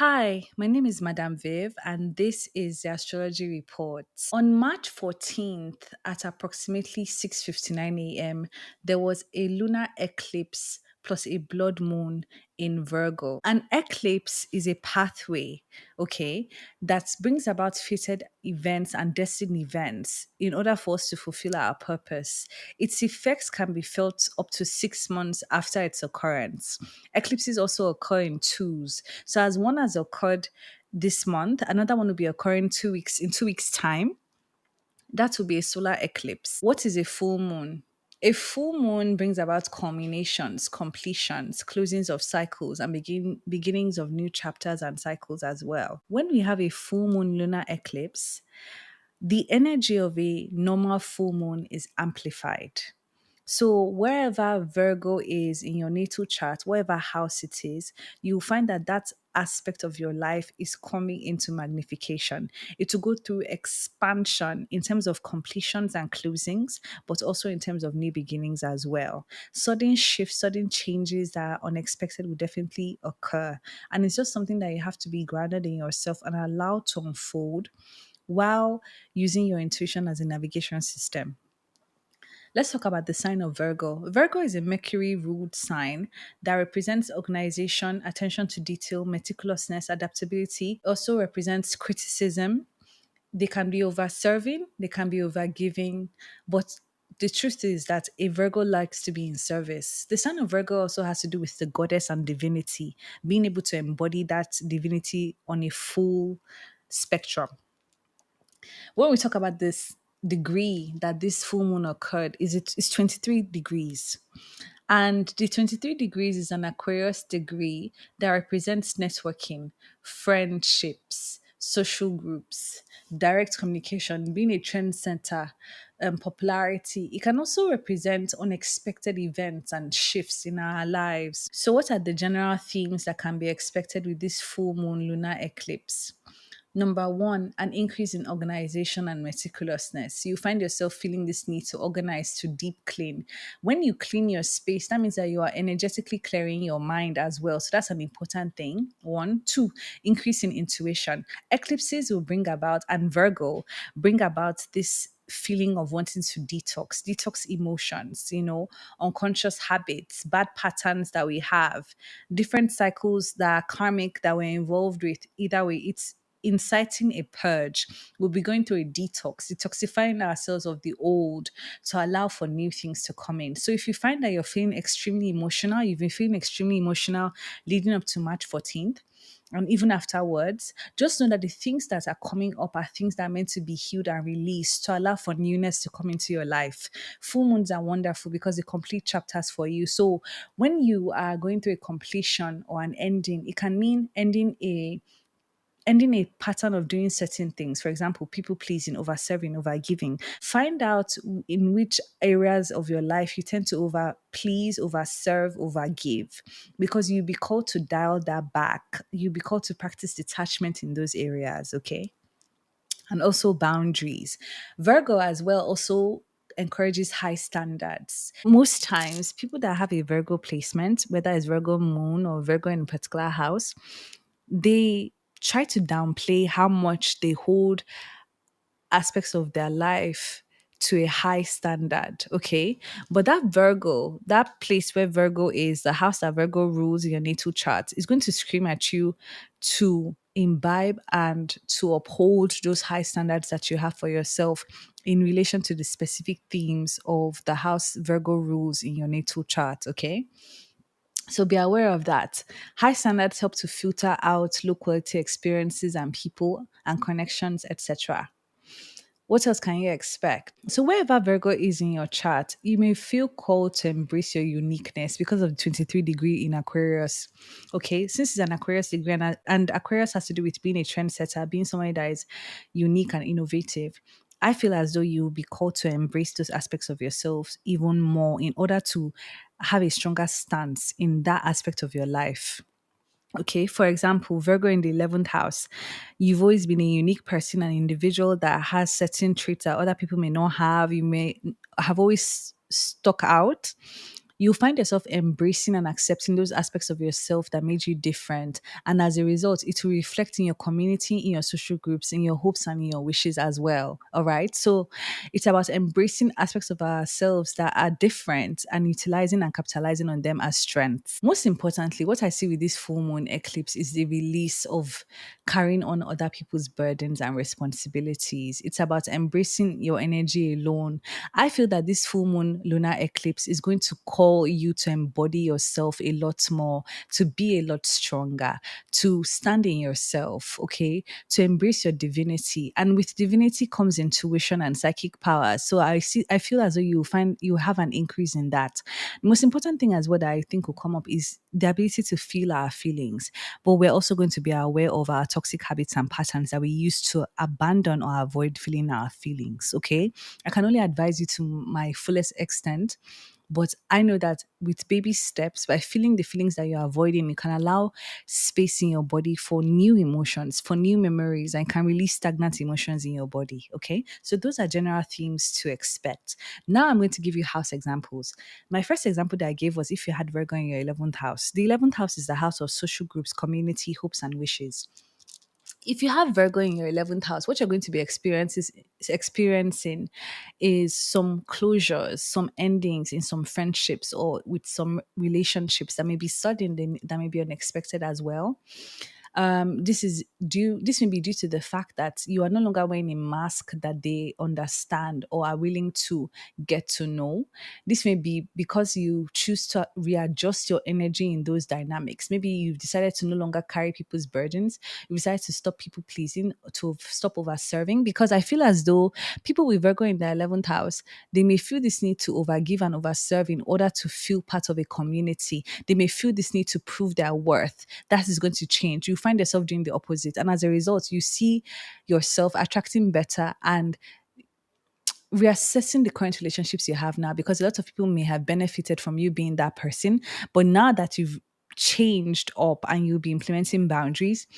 Hi, my name is Madame Viv, and this is the Astrology Report. On March 14th at approximately 6:59 a.m., there was a lunar eclipse plus a blood moon in Virgo. An eclipse is a pathway, okay, that brings about fated events and destined events in order for us to fulfill our purpose. Its effects can be felt up to 6 months after its occurrence. Eclipses also occur in twos. So as one has occurred this month, another one will be occurring 2 weeks in 2 weeks' time. That will be a solar eclipse. What is a full moon? A full moon brings about culminations, completions, closings of cycles, and beginnings of new chapters and cycles as well. When we have a full moon lunar eclipse, the energy of a normal full moon is amplified. So, wherever Virgo is in your natal chart, wherever house it is, you'll find that that aspect of your life is coming into magnification. It will go through expansion in terms of completions and closings, but also in terms of new beginnings as well. Sudden shifts, sudden changes that are unexpected will definitely occur. And it's just something that you have to be grounded in yourself and allow to unfold while using your intuition as a navigation system. Let's talk about the sign of Virgo. Virgo is a Mercury ruled sign that represents organization, attention to detail, meticulousness, adaptability. It also represents criticism. They can be over serving, they can be over giving, but the truth is that a Virgo likes to be in service. The sign of Virgo also has to do with the goddess and divinity, being able to embody that divinity on a full spectrum. When we talk about this degree that this full moon occurred, it's 23 degrees. And the 23 degrees is an Aquarius degree that represents networking, friendships, social groups, direct communication, being a trend center, popularity. It can also represent unexpected events and shifts in our lives. So, what are the general themes that can be expected with this full moon lunar eclipse? Number one, an increase in organization and meticulousness. You find yourself feeling this need to organize, to deep clean. When you clean your space, that means that you are energetically clearing your mind as well. So that's an important thing. One. Two, increase in intuition. Eclipses will bring about, and Virgo bring about this feeling of wanting to detox emotions, unconscious habits, bad patterns that we have, different cycles that are karmic that we're involved with. Either way, it's inciting a purge. We'll be going through a detoxifying ourselves of the old to allow for new things to come in. So if you find that you're feeling extremely emotional, you've been feeling extremely emotional leading up to March 14th, and even afterwards, just know that the things that are coming up are things that are meant to be healed and released to allow for newness to come into your life. Full moons are wonderful because they complete chapters for you. So when you are going through a completion or an ending, it can mean ending a pattern of doing certain things. For example, people pleasing, over serving, over giving. Find out in which areas of your life you tend to over please, over serve, over give, because you'll be called to dial that back. You'll be called to practice detachment in those areas, okay? And also boundaries. Virgo as well also encourages high standards. Most times, people that have a Virgo placement, whether it's Virgo moon or Virgo in a particular house, they try to downplay how much they hold aspects of their life to a high standard, okay? But that Virgo, that place where Virgo is, the house that Virgo rules in your natal chart, is going to scream at you to imbibe and to uphold those high standards that you have for yourself in relation to the specific themes of the house Virgo rules in your natal chart, okay? So be aware of that. High standards help to filter out low quality experiences and people and connections, etc. What else can you expect? So, wherever Virgo is in your chart, you may feel called to embrace your uniqueness because of the 23 degree in Aquarius. Okay, since it's an Aquarius degree and Aquarius has to do with being a trendsetter, being somebody that is unique and innovative. I feel as though you'll be called to embrace those aspects of yourself even more in order to have a stronger stance in that aspect of your life. Okay, for example, Virgo in the 11th house, you've always been a unique person, an individual that has certain traits that other people may not have. You may have always stuck out. you'll find yourself embracing and accepting those aspects of yourself that made you different. And as a result, it will reflect in your community, in your social groups, in your hopes and in your wishes as well. All right. So it's about embracing aspects of ourselves that are different and utilizing and capitalizing on them as strengths. Most importantly, what I see with this full moon eclipse is the release of carrying on other people's burdens and responsibilities. It's about embracing your energy alone. I feel that this full moon lunar eclipse is going to call you to embody yourself a lot more, to be a lot stronger, to stand in yourself, okay, to embrace your divinity. And with divinity comes intuition and psychic power. So I feel as though you find you have an increase in that. The most important thing as well that I think will come up is the ability to feel our feelings, but we're also going to be aware of our toxic habits and patterns that we use to abandon or avoid feeling our feelings. Okay. I can only advise you to my fullest extent. But I know that with baby steps, by feeling the feelings that you're avoiding, you can allow space in your body for new emotions, for new memories, and can release stagnant emotions in your body. Okay. So those are general themes to expect. Now I'm going to give you house examples. My first example that I gave was if you had Virgo in your 11th house. The 11th house is the house of social groups, community, hopes, and wishes. If you have Virgo in your 11th house, what you're going to be experiencing is some closures, some endings in some friendships or with some relationships that may be sudden, that may be unexpected as well. This may be due to the fact that you are no longer wearing a mask that they understand or are willing to get to know. This may be because you choose to readjust your energy in those dynamics. Maybe you've decided to no longer carry people's burdens. You decided to stop people pleasing, to stop over serving. Because I feel as though people with Virgo in their 11th house, they may feel this need to overgive and overserve in order to feel part of a community. They may feel this need to prove their worth. That is going to change. You find yourself doing the opposite. And as a result, you see yourself attracting better and reassessing the current relationships you have now, because a lot of people may have benefited from you being that person. But now that you've changed up and you'll be implementing boundaries,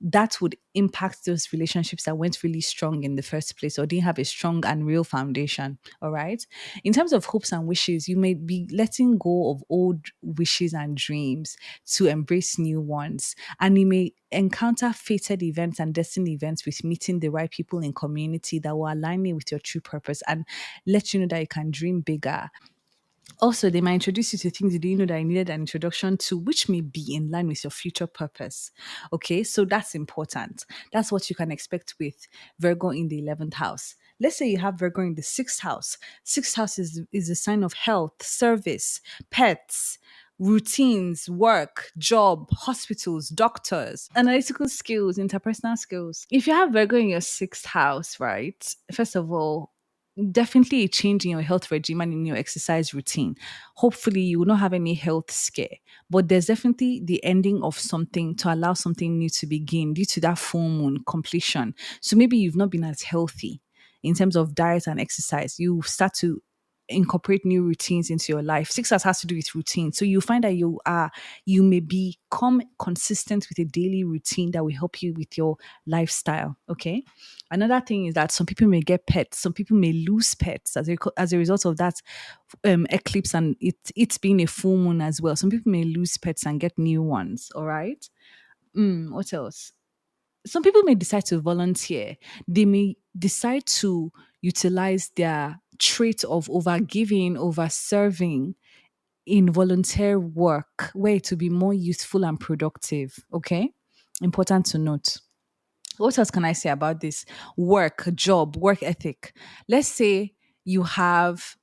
that would impact those relationships that weren't really strong in the first place or didn't have a strong and real foundation. All right. In terms of hopes and wishes, you may be letting go of old wishes and dreams to embrace new ones. And you may encounter fated events and destiny events with meeting the right people in community that will align you with your true purpose and let you know that you can dream bigger. Also, they might introduce you to things you didn't know that you needed an introduction to, which may be in line with your future purpose. Okay, so that's important. That's what you can expect with Virgo in the 11th house. Let's say you have Virgo in the 6th house. 6th house is a sign of health, service, pets, routines, work, job, hospitals, doctors, analytical skills, interpersonal skills. If you have Virgo in your 6th house, right, first of all, definitely a change in your health regime and in your exercise routine. Hopefully, you will not have any health scare, but there's definitely the ending of something to allow something new to begin due to that full moon completion. So maybe you've not been as healthy in terms of diet and exercise. You start to incorporate new routines into your life. Six has to do with routine. So you find that you may become consistent with a daily routine that will help you with your lifestyle. Okay. Another thing is that some people may get pets, some people may lose pets as a result of that eclipse and it's being a full moon as well. Some people may lose pets and get new ones. All right. What else? Some people may decide to volunteer. They may decide to utilize their trait of overgiving, over serving in volunteer work, where to be more useful and productive. Okay. Important to note. What else can I say about this? Work, job, work ethic. Let's say you have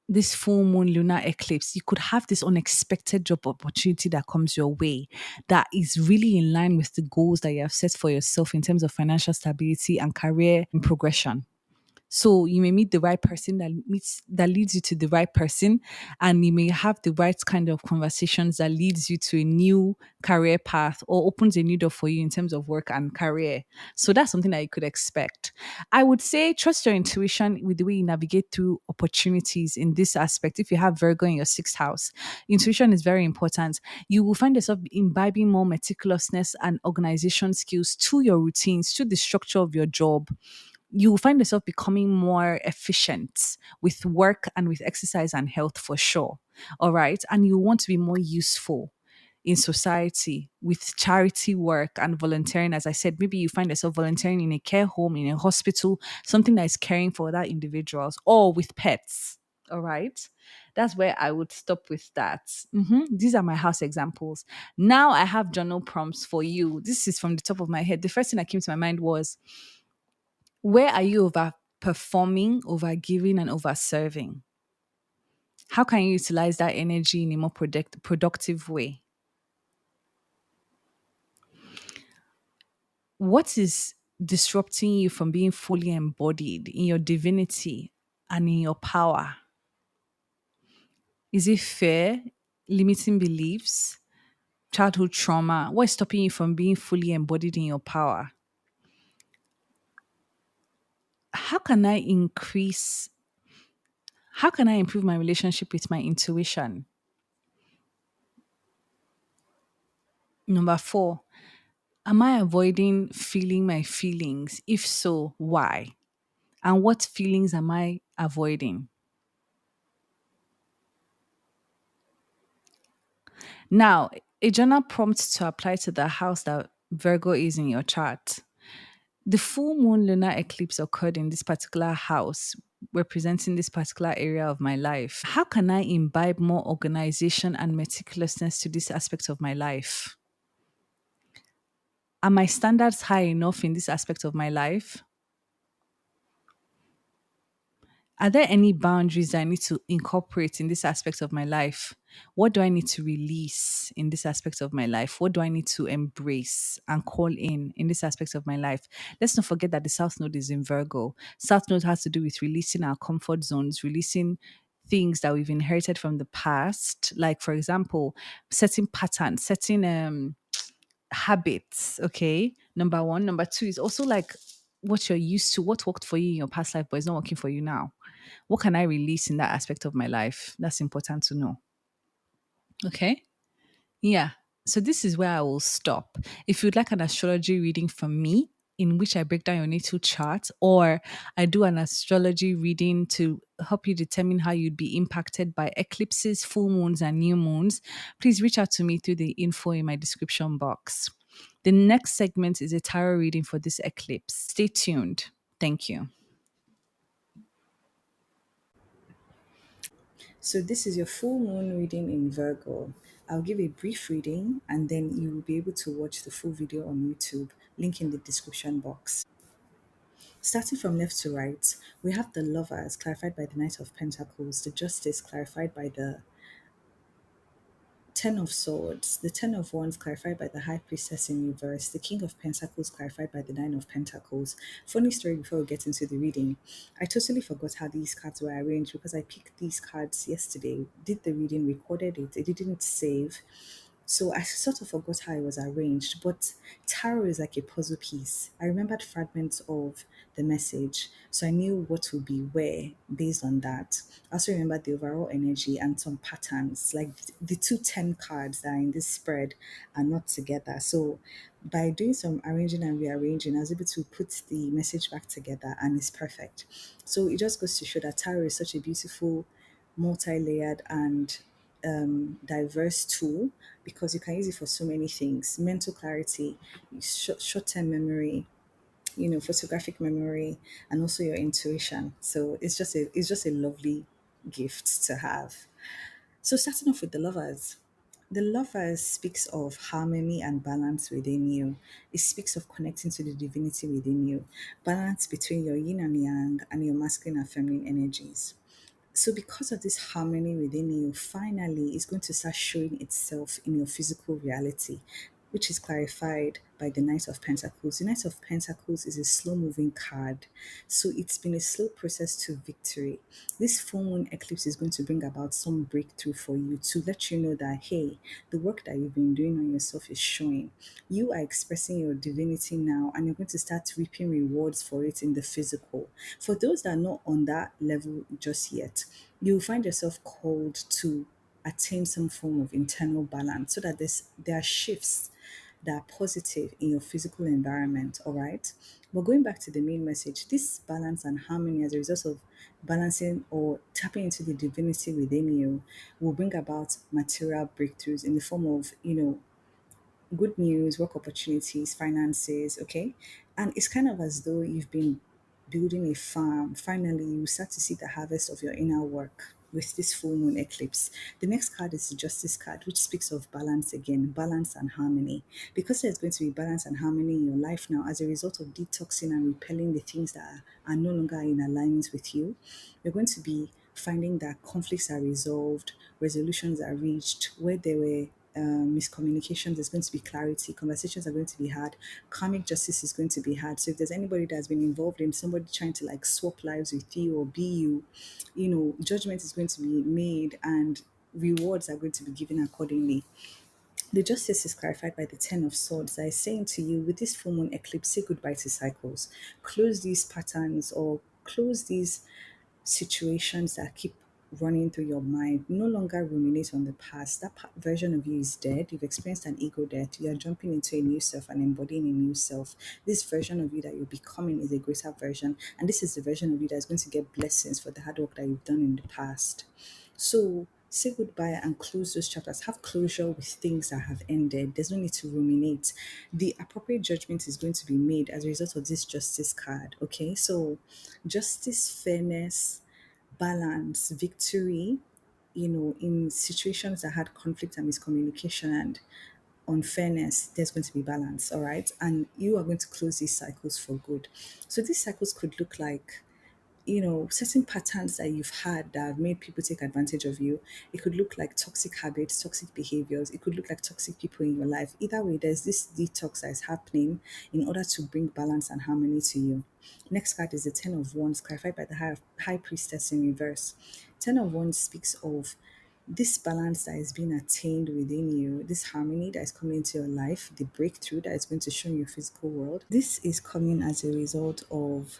this full moon lunar eclipse. You could have this unexpected job opportunity that comes your way that is really in line with the goals that you have set for yourself in terms of financial stability and career and progression. So you may meet the right person that leads you to the right person, and you may have the right kind of conversations that leads you to a new career path or opens a new door for you in terms of work and career. So that's something that you could expect. I would say trust your intuition with the way you navigate through opportunities in this aspect. If you have Virgo in your 6th house, intuition is very important. You will find yourself imbibing more meticulousness and organization skills to your routines, to the structure of your job, you will find yourself becoming more efficient with work and with exercise and health for sure. All right. And you want to be more useful in society with charity work and volunteering. As I said, maybe you find yourself volunteering in a care home, in a hospital, something that is caring for other individuals, or with pets. All right. That's where I would stop with that. These are my house examples. Now I have journal prompts for you. This is from the top of my head. The first thing that came to my mind was, where are you over performing, over giving, and over serving? How can you utilize that energy in a more productive way? What is disrupting you from being fully embodied in your divinity and in your power? Is it fear, limiting beliefs, childhood trauma? What is stopping you from being fully embodied in your power? How can I increase, how can I improve my relationship with my intuition? Number four, am I avoiding feeling my feelings? If so, why? And what feelings am I avoiding? Now, a journal prompt to apply to the house that Virgo is in your chart. The full moon lunar eclipse occurred in this particular house, representing this particular area of my life. How can I imbibe more organization and meticulousness to this aspect of my life? Are my standards high enough in this aspect of my life? Are there any boundaries that I need to incorporate in this aspect of my life? What do I need to release in this aspect of my life? What do I need to embrace and call in this aspect of my life? Let's not forget that the South Node is in Virgo. South Node has to do with releasing our comfort zones, releasing things that we've inherited from the past. Like, for example, setting patterns, setting habits. Okay. Number one. Number two is also like what you're used to, what worked for you in your past life, but it's not working for you now. What can I release in that aspect of my life? That's important to know. Okay. Yeah. So this is where I will stop. If you'd like an astrology reading from me, in which I break down your natal chart, or I do an astrology reading to help you determine how you'd be impacted by eclipses, full moons, and new moons, please reach out to me through the info in my description box. The next segment is a tarot reading for this eclipse. Stay tuned. Thank you. So, this is your full moon reading in Virgo. I'll give a brief reading and then you will be able to watch the full video on YouTube, link in the description box. Starting from left to right, we have the Lovers clarified by the Knight of Pentacles, the Justice clarified by the Ten of Swords, the Ten of Wands clarified by the High Priestess in reverse, the King of Pentacles clarified by the Nine of Pentacles. Funny story before we get into the reading. I totally forgot how these cards were arranged because I picked these cards yesterday, did the reading, recorded it, it didn't save. So I sort of forgot how it was arranged, but tarot is like a puzzle piece. I remembered fragments of the message, so I knew what would be where based on that. I also remembered the overall energy and some patterns, like the two 10 cards that are in this spread are not together. So by doing some arranging and rearranging, I was able to put the message back together and it's perfect. So it just goes to show that tarot is such a beautiful, multi-layered and diverse tool because you can use it for so many things: mental clarity, short-term memory, photographic memory, and also your intuition. So it's just a lovely gift to have. So starting off with the Lovers. The Lovers speaks of harmony and balance within you. It speaks of connecting to the divinity within you, balance between your yin and yang and your masculine and feminine energies. So, because of this harmony within you, finally, it's going to start showing itself in your physical reality, which is clarified by the Knight of Pentacles. The Knight of Pentacles is a slow moving card. So, it's been a slow process to victory. This full moon eclipse is going to bring about some breakthrough for you to let you know that, hey, the work that you've been doing on yourself is showing. You are expressing your divinity now, and you're going to start reaping rewards for it in the physical. For those that are not on that level just yet, you'll find yourself called to attain some form of internal balance so that there are shifts that are positive in your physical environment, all right? But going back to the main message, this balance and harmony as a result of balancing or tapping into the divinity within you will bring about material breakthroughs in the form of, good news, work opportunities, finances, okay? And it's kind of as though you've been building a farm. Finally, you start to see the harvest of your inner work with this full moon eclipse. The next card is the Justice card, which speaks of balance again, balance and harmony. Because there's going to be balance and harmony in your life now as a result of detoxing and repelling the things that are no longer in alignment with you, you're going to be finding that conflicts are resolved, resolutions are reached, where there were miscommunications, there's going to be clarity, conversations are going to be had, karmic justice is going to be had. So if there's anybody that's been involved in somebody trying to like swap lives with you or be you, judgment is going to be made and rewards are going to be given accordingly. The justice is clarified by the Ten of Swords that is saying to you, with this full moon eclipse, say goodbye to cycles. Close these patterns or close these situations that keep running through your mind. No longer ruminate on the past. That version of you is dead. You've experienced an ego death. You are jumping into a new self and embodying a new self. This version of you that you're becoming is a greater version. And this is the version of you that is going to get blessings for the hard work that you've done in the past. So say goodbye and close those chapters. Have closure with things that have ended. There's no need to ruminate. The appropriate judgment is going to be made as a result of this justice card. Okay, so justice, fairness, balance, victory, in situations that had conflict and miscommunication and unfairness, there's going to be balance, all right? And you are going to close these cycles for good. So these cycles could look like certain patterns that you've had that have made people take advantage of you. It could look like toxic habits, toxic behaviors. It could look like toxic people in your life. Either way, there's this detox that is happening in order to bring balance and harmony to you. Next card is the Ten of Wands, clarified by the High Priestess in reverse. Ten of Wands speaks of this balance that is being attained within you, this harmony that is coming into your life, the breakthrough that is going to show in your physical world. This is coming as a result of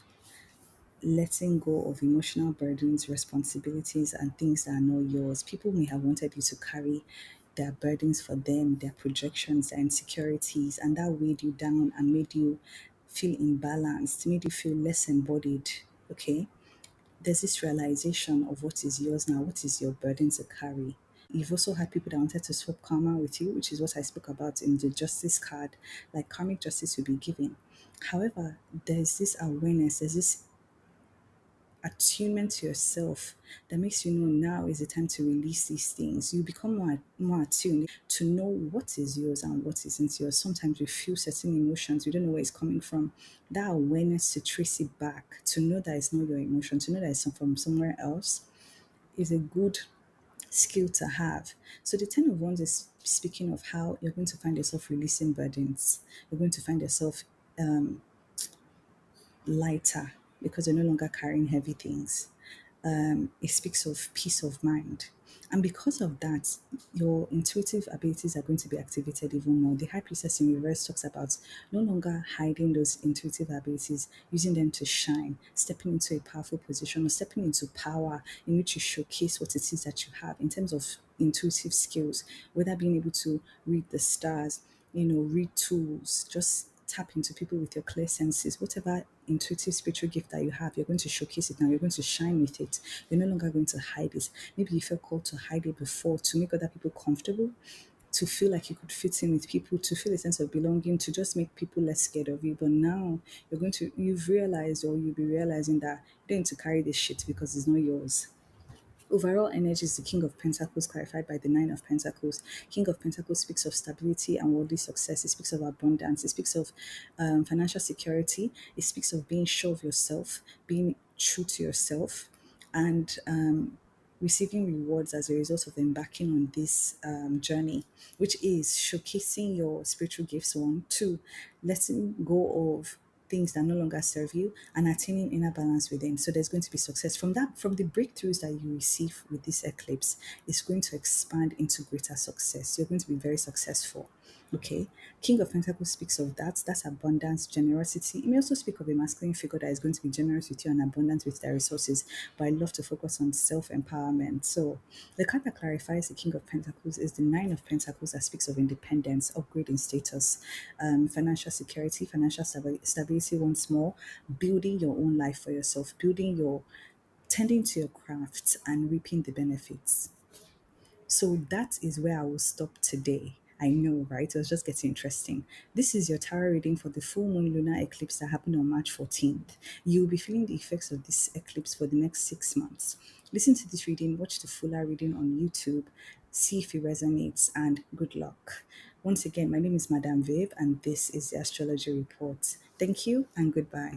letting go of emotional burdens, responsibilities, and things that are not yours. People may have wanted you to carry their burdens for them, their projections, their insecurities, and that weighed you down and made you feel imbalanced, made you feel less embodied. Okay, there's this realization of what is yours now, what is your burden to carry. You've also had people that wanted to swap karma with you, which is what I spoke about in the justice card, like karmic justice will be given. However, there's this awareness, there's this attunement to yourself that makes you know now is the time to release these things. You become more attuned to know what is yours and what isn't yours. Sometimes we feel certain emotions, we don't know where it's coming from. That awareness to trace it back, to know that it's not your emotion, to know that it's from somewhere else, is a good skill to have. So the Ten of Wands is speaking of how you're going to find yourself releasing burdens. You're going to find yourself lighter because you're no longer carrying heavy things. It speaks of peace of mind. And because of that, your intuitive abilities are going to be activated even more. The High Priestess in reverse talks about no longer hiding those intuitive abilities, using them to shine, stepping into a powerful position or stepping into power in which you showcase what it is that you have in terms of intuitive skills, whether being able to read the stars, read tools, just tap into people with your clear senses. Whatever intuitive spiritual gift that you have, you're going to showcase it now. You're going to shine with it. You're no longer going to hide it. Maybe you felt called to hide it before to make other people comfortable, to feel like you could fit in with people, to feel a sense of belonging, to just make people less scared of you. But now you've realized or you'll be realizing that you don't need to carry this shit because it's not yours. Overall energy is the King of Pentacles, clarified by the Nine of Pentacles. King of Pentacles speaks of stability and worldly success. It speaks of abundance. It speaks of financial security. It speaks of being sure of yourself, being true to yourself, and receiving rewards as a result of embarking on this journey, which is showcasing your spiritual gifts, one, two, letting go of things that no longer serve you and attaining inner balance within. So there's going to be success from that, from the breakthroughs that you receive with this eclipse. It's going to expand into greater success. You're going to be very successful. Okay, King of Pentacles speaks of that. That's abundance, generosity. It may also speak of a masculine figure that is going to be generous with you and abundant with their resources. But I love to focus on self empowerment. So, the card that clarifies the King of Pentacles is the Nine of Pentacles that speaks of independence, upgrading status, financial security, financial stability once more, building your own life for yourself, tending to your crafts and reaping the benefits. So that is where I will stop today. I know, right? It was just getting interesting. This is your tarot reading for the full moon lunar eclipse that happened on March 14th. You will be feeling the effects of this eclipse for the next 6 months. Listen to this reading, watch the fuller reading on YouTube, see if it resonates, and good luck. Once again, my name is Madame Viv, and this is the Astrology Report. Thank you and goodbye.